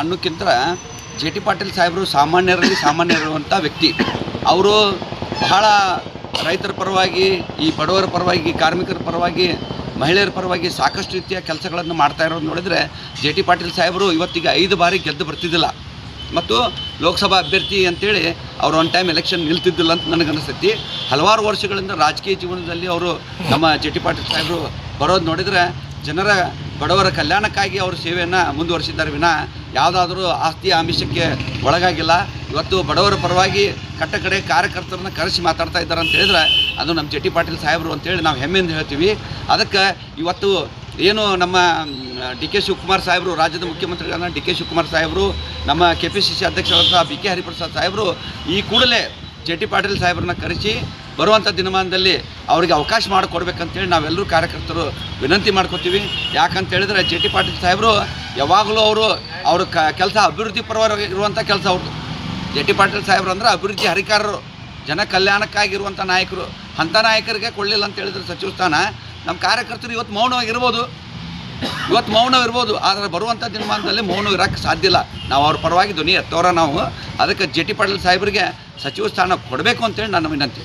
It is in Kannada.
ಅನ್ನೋಕ್ಕಿಂತ ಜೆ ಟಿ ಪಾಟೀಲ್ ಸಾಹೇಬರು ಸಾಮಾನ್ಯರಿರುವಂಥ ವ್ಯಕ್ತಿ. ಅವರು ಬಹಳ ರೈತರ ಪರವಾಗಿ, ಈ ಬಡವರ ಪರವಾಗಿ, ಕಾರ್ಮಿಕರ ಪರವಾಗಿ, ಮಹಿಳೆಯರ ಪರವಾಗಿ ಸಾಕಷ್ಟು ರೀತಿಯ ಕೆಲಸಗಳನ್ನು ಮಾಡ್ತಾ ಇರೋದು ನೋಡಿದರೆ ಜೆ ಟಿ ಪಾಟೀಲ್ ಸಾಹೇಬರು ಇವತ್ತಿಗೆ 5 ಬಾರಿ ಗೆದ್ದು ಬರ್ತಿದ್ದಿಲ್ಲ ಮತ್ತು ಲೋಕಸಭಾ ಅಭ್ಯರ್ಥಿ ಅಂತೇಳಿ ಅವರು ಒನ್ ಟೈಮ್ ಎಲೆಕ್ಷನ್ ನಿಲ್ತಿದ್ದಿಲ್ಲ ಅಂತ ನನಗನ್ನಿಸ್ತೈತಿ. ಹಲವಾರು ವರ್ಷಗಳಿಂದ ರಾಜಕೀಯ ಜೀವನದಲ್ಲಿ ಅವರು ನಮ್ಮ ಜೆ ಟಿ ಪಾಟೀಲ್ ಸಾಹೇಬರು ಬರೋದು ನೋಡಿದರೆ ಜನರ ಬಡವರ ಕಲ್ಯಾಣಕ್ಕಾಗಿ ಅವರು ಸೇವೆಯನ್ನು ಮುಂದುವರಿಸಿದ್ದಾರೆ ವಿನ ಯಾವುದಾದ್ರೂ ಆಸ್ತಿ ಆಮಿಷಕ್ಕೆ ಒಳಗಾಗಿಲ್ಲ. ಇವತ್ತು ಬಡವರ ಪರವಾಗಿ ಕಟ್ಟಕಡೆ ಕಾರ್ಯಕರ್ತರನ್ನ ಕರೆಸಿ ಮಾತಾಡ್ತಾ ಇದ್ದಾರೆ ಅಂತ ಹೇಳಿದ್ರೆ ಅದು ನಮ್ಮ ಜೆ ಟಿ ಪಾಟೀಲ್ ಸಾಹೇಬರು ಅಂತೇಳಿ ನಾವು ಹೆಮ್ಮೆಯಿಂದ ಹೇಳ್ತೀವಿ. ಅದಕ್ಕೆ ಇವತ್ತು ಏನು ನಮ್ಮ ಡಿ ಕೆ ಶಿವಕುಮಾರ್ ಸಾಹೇಬರು, ರಾಜ್ಯದ ಮುಖ್ಯಮಂತ್ರಿಗಳನ್ನ ಡಿ ಕೆ ಶಿವಕುಮಾರ್ ಸಾಹೇಬರು, ನಮ್ಮ KPCC ಅಧ್ಯಕ್ಷರಾದ ಬಿ ಕೆ ಹರಿಪ್ರಸಾದ್ ಸಾಹೇಬರು ಈ ಕೂಡಲೇ ಜೆ ಟಿ ಪಾಟೀಲ್ ಸಾಹೇಬ್ರನ್ನ ಕರೆಸಿ ಬರುವಂಥ ದಿನಮಾನದಲ್ಲಿ ಅವರಿಗೆ ಅವಕಾಶ ಮಾಡಿಕೊಡ್ಬೇಕಂತೇಳಿ ನಾವೆಲ್ಲರೂ ಕಾರ್ಯಕರ್ತರು ವಿನಂತಿ ಮಾಡ್ಕೋತೀವಿ. ಯಾಕಂತ ಹೇಳಿದ್ರೆ ಜೆ ಟಿ ಪಾಟೀಲ್ ಸಾಹೇಬರು ಯಾವಾಗಲೂ ಅವ್ರ ಕೆಲಸ ಅಭಿವೃದ್ಧಿ ಪರವಾಗಿ ಇರುವಂಥ ಕೆಲಸ ಅವ್ರದ್ದು. ಜೆ ಟಿ ಪಾಟೀಲ್ ಸಾಹೇಬರು ಅಂದ್ರೆ ಅಭಿವೃದ್ಧಿ ಹರಿಕಾರರು, ಜನ ಕಲ್ಯಾಣಕ್ಕಾಗಿರುವಂಥ ನಾಯಕರು. ಅಂಥ ನಾಯಕರಿಗೆ ಕೊಡಲಿಲ್ಲ ಅಂತ ಹೇಳಿದ್ರೆ ಸಚಿವ ಸ್ಥಾನ ನಮ್ಮ ಕಾರ್ಯಕರ್ತರು ಇವತ್ತು ಮೌನವಿರ್ಬೋದು, ಆದರೆ ಬರುವಂಥ ದಿನಮಾನದಲ್ಲಿ ಮೌನ ಇರೋಕ್ಕೆ ಸಾಧ್ಯ ಇಲ್ಲ. ನಾವು ಅವ್ರ ಪರವಾಗಿ ಧ್ವನಿ ಎತ್ತೋರ ನಾವು. ಅದಕ್ಕೆ ಜೆ ಟಿ ಪಾಟೀಲ್ ಸಾಹೇಬರಿಗೆ ಸಚಿವ ಸ್ಥಾನ ಕೊಡಬೇಕು ಅಂತೇಳಿ ನನ್ನ ವಿನಂತಿ.